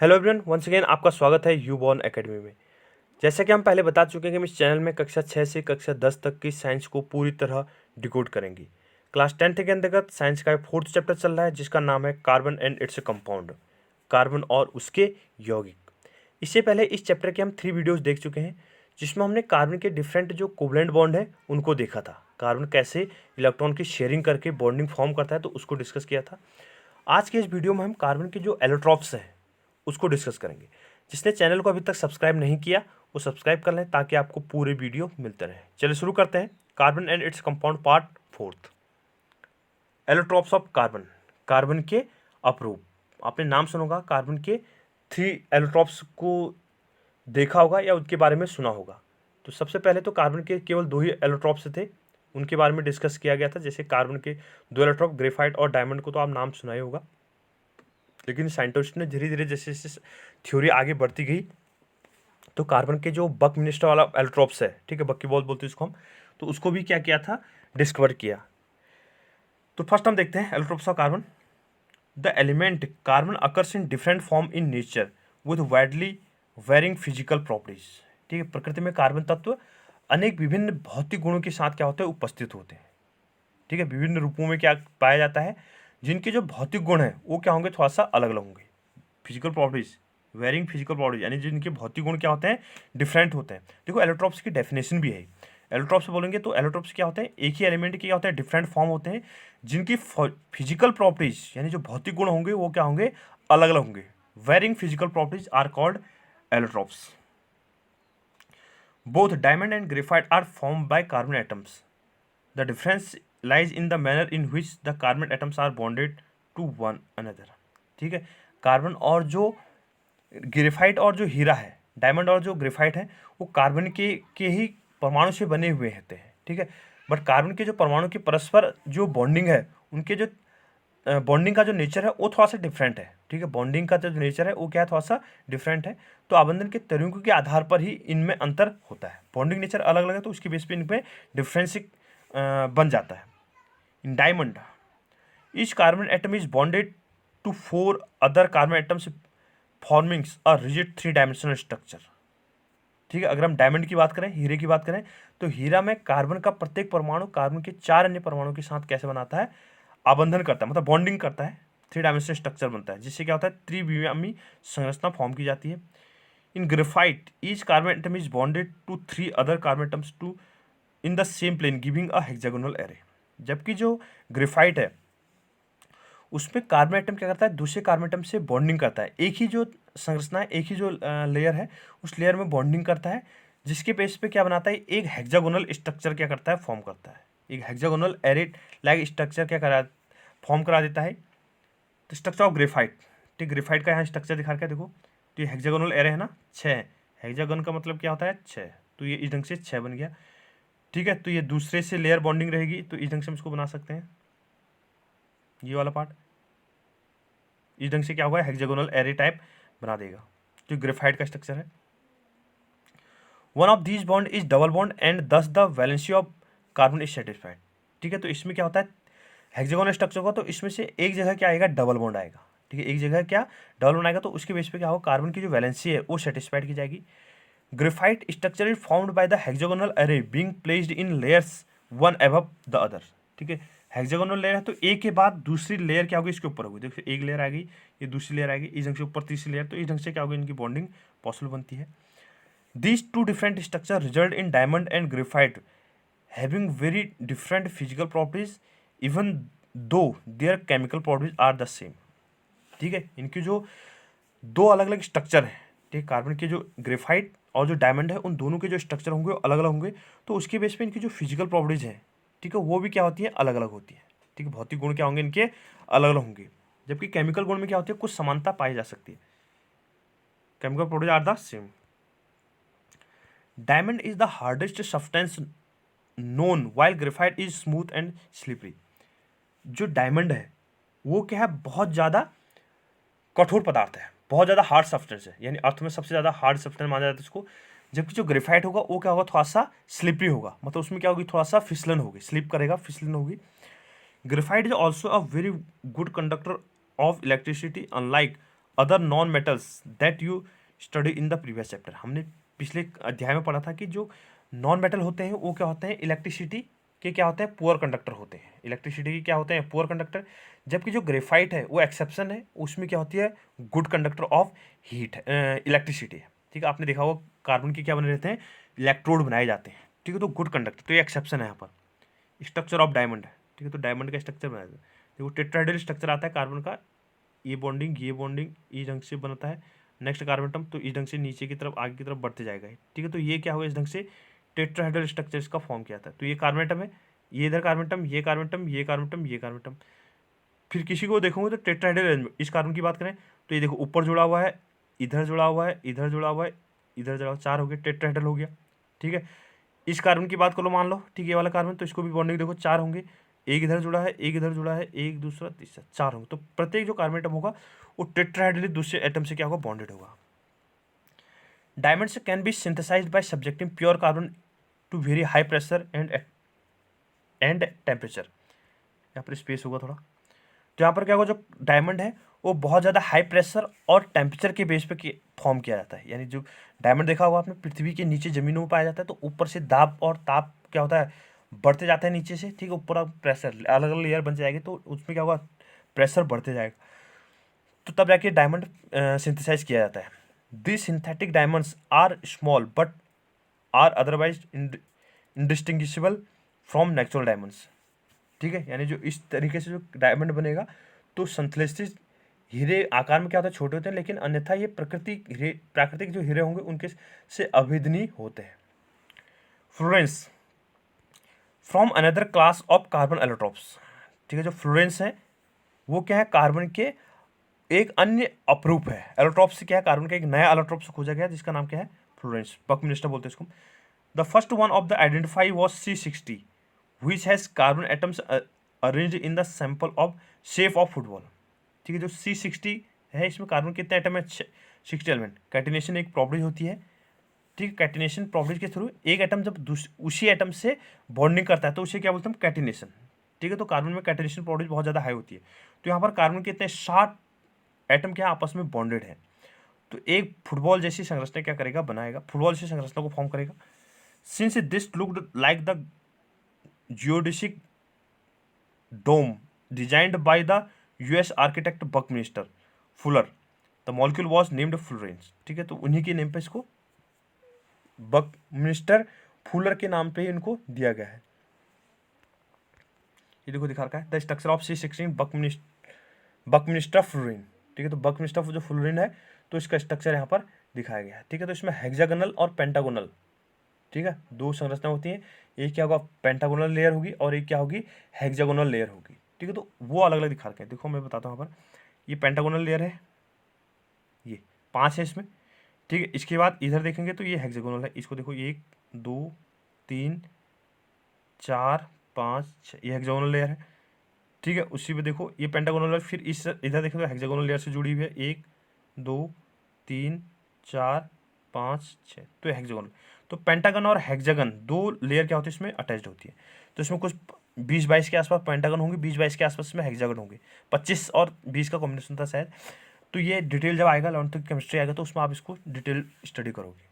Hello everyone, once again आपका स्वागत है यू बॉर्न एकेडमी में। जैसा कि हम पहले बता चुके हैं कि हम इस चैनल में कक्षा 6 से कक्षा 10 तक की साइंस को पूरी तरह डिकोड करेंगे। क्लास 10th के अंतर्गत साइंस का 4th चैप्टर चल रहा है जिसका नाम है carbon and its compound, carbon और उसके यौगिक। इससे पहले इस चैप्टर के हम 3 वीडियोज़ देख चुके हैं जिसमें हमने कार्बन के डिफरेंट जो कोवलेंट बॉन्ड है उनको देखा था। कार्बन कैसे इलेक्ट्रॉन की शेयरिंग करके बॉन्डिंग फॉर्म करता है तो उसको डिस्कस किया था। आज के इस वीडियो में हम कार्बन के जो एलोट्रॉप्स हैं उसको डिस्कस करेंगे। जिसने चैनल को अभी तक सब्सक्राइब नहीं किया वो सब्सक्राइब कर लें ताकि आपको पूरे वीडियो मिलते रहे। चलिए शुरू करते हैं। Carbon and its compound part 4। Allotropes of carbon, carbon के अपरूप। आपने नाम सुना होगा, कार्बन के 3 एलोट्रॉप्स को देखा होगा या उनके बारे में सुना होगा। तो सबसे पहले तो कार्बन के केवल 2 ही एलोट्रॉप्स थे, उनके बारे में डिस्कस किया गया था। जैसे कार्बन के 2 एलोट्रॉप ग्रेफाइट और डायमंड को तो आप नाम सुना ही होगा, लेकिन साइंटिस्ट ने धीरे धीरे जैसे जैसे थ्योरी आगे बढ़ती गई तो कार्बन के जो बक मिनिस्टर वाला एलोट्रॉप्स है, ठीक है, बक्की बॉल बोलते हैं इसको हम, तो उसको भी क्या किया था, डिस्कवर किया। तो फर्स्ट हम देखते हैं allotropes of carbon. The element carbon occurs in different form in nature with widely varying physical properties. ठीक है, प्रकृति में कार्बन तत्व अनेक विभिन्न भौतिक गुणों के साथ क्या होते हैं, उपस्थित होते हैं। ठीक है, विभिन्न रूपों में क्या पाया जाता है, जिनके जो भौतिक गुण हैं वो क्या होंगे, थोड़ा सा अलग अलग होंगे। Physical properties, varying physical properties, यानी जिनके भौतिक गुण क्या होते हैं, डिफरेंट होते हैं। देखो एलोट्रॉप्स की डेफिनेशन भी है। एलोट्रॉप्स बोलेंगे तो एलोट्रॉप्स क्या होते हैं, एक ही एलिमेंट के क्या होते हैं, डिफरेंट फॉर्म होते हैं, जिनकी फिजिकल प्रॉपर्टीज यानी जो भौतिक गुण होंगे वो क्या होंगे, अलग अलग होंगे। Varying physical properties are called allotropes. Both diamond and graphite are form by carbon atoms. The difference lies in the manner in which the carbon atoms are bonded to one another. ठीक है, carbon और जो graphite और जो हीरा है, diamond और जो graphite है, वो कार्बन के ही परमाणु से बने हुए होते हैं। ठीक है, बट कार्बन के जो परमाणु की परस्पर जो बॉन्डिंग है, उनके जो बॉन्डिंग का जो नेचर है वो थोड़ा सा डिफरेंट है। ठीक है, बॉन्डिंग का जो नेचर है वो क्या है, थोड़ा सा डिफरेंट है। तो आबंधन के तरीकों के आधार पर ही इनमें अंतर होता है। बॉन्डिंग नेचर अलग अलग है तो उसके बेस पे इनमें डिफरेंस बन जाता है। In diamond each carbon atom is bonded to 4 other carbon atoms forming a rigid 3 dimensional structure. ठीक है, अगर हम डायमंड की बात करें, हीरे की बात करें, तो हीरा में कार्बन का प्रत्येक परमाणु कार्बन के 4 अन्य परमाणु के साथ कैसे बनाता है, आबंधन करता है, मतलब बॉन्डिंग करता है, 3 डायमेंशनल स्ट्रक्चर बनता है, जिससे क्या होता है, त्रिविमीय संरचना फॉर्म की जाती है। In graphite each carbon atom is bonded to 3 other carbon atoms to in the same plane giving a hexagonal array. जबकि जो ग्रेफाइट है उसमें कार्बन एटम क्या करता है, दूसरे कार्बन एटम से बॉन्डिंग करता है। एक ही जो संरचना है, एक ही जो लेयर है, उस लेयर में बॉन्डिंग करता है, जिसके बेस पे क्या बनाता है, एक हेक्सागोनल स्ट्रक्चर क्या करता है, फॉर्म करता है। एक हेक्सागोनल एरे लाइक स्ट्रक्चर क्या करा, फॉर्म करा देता है। तो स्ट्रक्चर ऑफ ग्रेफाइट, ठीक, ग्रेफाइट का यहाँ स्ट्रक्चर दिखा रखा है, देखो। तो ये हेक्सागोनल एरे है ना, 6। हेक्सागन का मतलब क्या होता है, 6। तो ये इस ढंग से 6 बन गया। ठीक है, तो ये दूसरे से लेयर बॉन्डिंग रहेगी, तो इस ढंग से हम इसको बना सकते हैं, ये वाला पार्ट। इस ढंग से क्या होगा, हेक्सागोनल एरे टाइप बना देगा, जो ग्रेफाइट का स्ट्रक्चर है। One of these bond is double bond and thus the valency of carbon is satisfied. ठीक है, तो इसमें क्या होता है, हेक्सागोनल स्ट्रक्चर होगा तो इसमें से एक जगह क्या आएगा, डबल बॉन्ड आएगा। ठीक है, एक जगह क्या डबल बॉन्ड आएगा, तो उसके बेस पे क्या होगा, कार्बन की जो वैलेंसी है वो सेटिस्फाइड की जाएगी। Graphite structure is formed by the hexagonal array being placed in layers one above the other. ठीक है, हेक्सागोनल लेयर है तो एक के बाद दूसरी लेयर क्या होगी, इसके ऊपर होगी। देखिए एक लेयर आ गई, ये दूसरी लेयर आएगी, इस ढंग से ऊपर तीसरी लेयर, तो इस ढंग से क्या होगी, इनकी बॉन्डिंग पॉसिबल बनती है। These two different structures result in diamond and graphite having very different physical properties even though their chemical properties are the same। ठीक है, इनकी जो 2 अलग अलग स्ट्रक्चर है, ठीक, कार्बन के जो ग्रेफाइट और जो डायमंड है, उन दोनों के जो स्ट्रक्चर होंगे वो अलग अलग होंगे, तो उसके बेस पे इनकी जो फिजिकल प्रॉपर्टीज है, ठीक है, वो भी क्या होती है, अलग अलग होती है। ठीक है, भौतिक गुण क्या होंगे इनके, अलग अलग होंगे। जबकि केमिकल गुण में क्या होती है, कुछ समानता पाई जा सकती है। Chemical properties are the same. Diamond is the hardest substance known while graphite is smooth and slippery. जो डायमंड है वो क्या है, बहुत ज़्यादा कठोर पदार्थ है, बहुत ज़्यादा हार्ड सब्सटेंस है, यानी अर्थ में सबसे ज़्यादा हार्ड सब्सटेंस माना जाता है इसको। जबकि जो ग्रेफाइट होगा वो क्या होगा, थोड़ा सा स्लिपरी होगा, मतलब उसमें क्या होगी, थोड़ा सा फिसलन होगी, स्लिप करेगा, फिसलन होगी। Graphite is also a very good conductor of electricity unlike other non metals that you study in the previous chapter. हमने पिछले अध्याय में पढ़ा था कि जो नॉन मेटल होते हैं वो क्या होते हैं, इलेक्ट्रिसिटी के क्या होते हैं, पुअर कंडक्टर होते हैं। इलेक्ट्रिसिटी के क्या होते हैं, पुअर कंडक्टर। जबकि जो ग्रेफाइट है वो एक्सेप्शन है, उसमें क्या होती है, good conductor of heat electricity है। ठीक है, आपने देखा होगा कार्बन के क्या बने रहते हैं, इलेक्ट्रोड बनाए जाते हैं। ठीक है, तो गुड कंडक्टर, तो ये एक्सेप्शन है यहाँ पर। स्ट्रक्चर ऑफ डायमंड है, ठीक है, तो डायमंड का स्ट्रक्चर बनाया जाता है। देखो टेट्राहेड्रल स्ट्रक्चर आता है कार्बन का, ये बॉन्डिंग इस ढंग से बनता है। नेक्स्ट कार्बन एटम तो इस ढंग से नीचे की तरफ आगे की तरफ बढ़ते जाएगा। ठीक है, तो ये क्या होगा, इस ढंग से टेट्राहेड्रल स्ट्रक्चर इसका फॉर्म किया था। तो ये कार्बन एटम है, ये इधर कार्बन एटम, ये कार्बन एटम, ये कार्बन एटम, ये कार्बन एटम। फिर किसी को देखोगे तो टेट्राहेड्रल, इस कार्बन की बात करें तो ये देखो ऊपर जुड़ा हुआ है, इधर जुड़ा हुआ है, इधर जुड़ा हुआ है, इधर जुड़ा हुआ, 4 हो गए, टेट्राहेड्रल हो गया। ठीक है, इस कार्बन की बात कर लो, मान लो, ठीक है, ये वाला कार्बन, तो इसको भी बॉन्डिंग देखो 4 होंगे, एक इधर जुड़ा है, एक इधर जुड़ा है, एक दूसरा तीसरा, 4 होंगे। तो प्रत्येक जो कार्बन एटम होगा वो टेट्राहेड्रली दूसरे एटम से क्या होगा, बॉन्डेड होगा। Diamonds can be synthesized by subjecting pure carbon to very high pressure and temperature. यहाँ पर स्पेस होगा थोड़ा, तो यहाँ पर क्या होगा, जो डायमंड है वो बहुत ज़्यादा हाई प्रेशर और टेम्परेचर के बेस पे फॉर्म किया जाता है। यानी जो डायमंड देखा होगा आपने, पृथ्वी के नीचे ज़मीनों में पाया जाता है, तो ऊपर से दाब और ताप क्या होता है, बढ़ते जाता है नीचे से। ठीक है, ऊपर प्रेशर अलग अलग लेयर बन जाएगी, तो उसमें क्या होगा, प्रेशर बढ़ते जाएगा, तो तब जाके डायमंड सिंथेसाइज किया जाता है। This synthetic diamonds are small but are otherwise indistinguishable from natural diamonds. ठीक है, यानी जो इस तरीके से जो डायमंड बनेगा, तो संश्लेषित हीरे आकार में क्या होता है, छोटे होते हैं, लेकिन अन्यथा ये प्राकृतिक जो हीरे होंगे उनके से अभेदनीय होते हैं। Florence from another class of carbon allotropes. ठीक है, जो फ्लोरेंस है वो क्या है, कार्बन के एक अन्य अपरूप है। एलोट्रोप से क्या है, कार्बन का एक नया एलोट्रोप से खोजा गया जिसका नाम क्या है, फ्लोरेंस। बकमिनिस्टर बोलते हैं इसको। The first one of the identify was C60 which has carbon atoms arranged in the sample of shape of football। ठीक है, जो C60 है इसमें कार्बन कितने एटम है, 60 एलिमेंट। कैटिनेशन एक प्रॉपर्टी होती है। ठीक है, कैटिनेशन प्रॉपर्टी के थ्रू एक एटम जब उसी एटम से बॉन्डिंग करता है तो उसे क्या बोलते हैं, कैटिनेशन। ठीक है, तो कार्बन में कैटिनेशन प्रॉपर्टी बहुत ज़्यादा हाई होती है। तो यहाँ पर कार्बन के इतने 60 एटम क्या आपस में बॉन्डेड है, तो एक फुटबॉल जैसी संरचना क्या करेगा, बनाएगा, फुटबॉल जैसी संरचना को फॉर्म करेगा। Since this looked like the geodesic dome designed by the US architect Buckminster Fuller, the molecule was named Fullerene। ठीक है, तो उन्हीं के नेम पे इसको बकमिनिस्टर फूलर के नाम पे ही इनको दिया गया है। ये देखो दिखा रखा है, the structure of C16 buckminsterfullerene. ठीक है, तो बकमिनिस्टर जो फ्लोरीन है तो इसका स्ट्रक्चर यहाँ पर दिखाया गया है। ठीक है, तो इसमें हेक्सागोनल और पेंटागोनल, ठीक है, दो संरचना होती है। एक क्या होगा, पेंटागोनल लेयर होगी, और एक क्या होगी, हेक्सागोनल लेयर होगी। ठीक है, तो वो अलग अलग दिखा रखे हैं। देखो मैं बताता हूँ यहाँ पर, ये पेंटागोनल लेयर है, ये 5 है इसमें। ठीक है, इसके बाद इधर देखेंगे तो ये हेक्सागोनल है, इसको देखो 1 2 3 4 5 6, ये हेक्सागोनल लेयर है। ठीक है, उसी पे देखो ये पेंटागोनल लेयर, फिर इस इधर देखें तो हेक्सागोनल लेयर से जुड़ी हुई है, 1 2 3 4 5 6, तो हेक्सागोनल। तो पेंटागन और हेक्सागन दो लेयर क्या होती है इसमें अटैच्ड होती है। तो इसमें कुछ 20-22 के आसपास पेंटागन होंगे, 20-22 के आसपास में हेक्सागन होंगे, 25 और 20 का कॉम्बिनेशन था शायद। तो ये डिटेल जब आएगा 11th तक केमिस्ट्री आएगा तो उसमें आप इसको डिटेल स्टडी करोगे।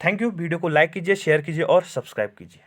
थैंक यू, वीडियो को लाइक कीजिए, शेयर कीजिए और सब्सक्राइब कीजिए।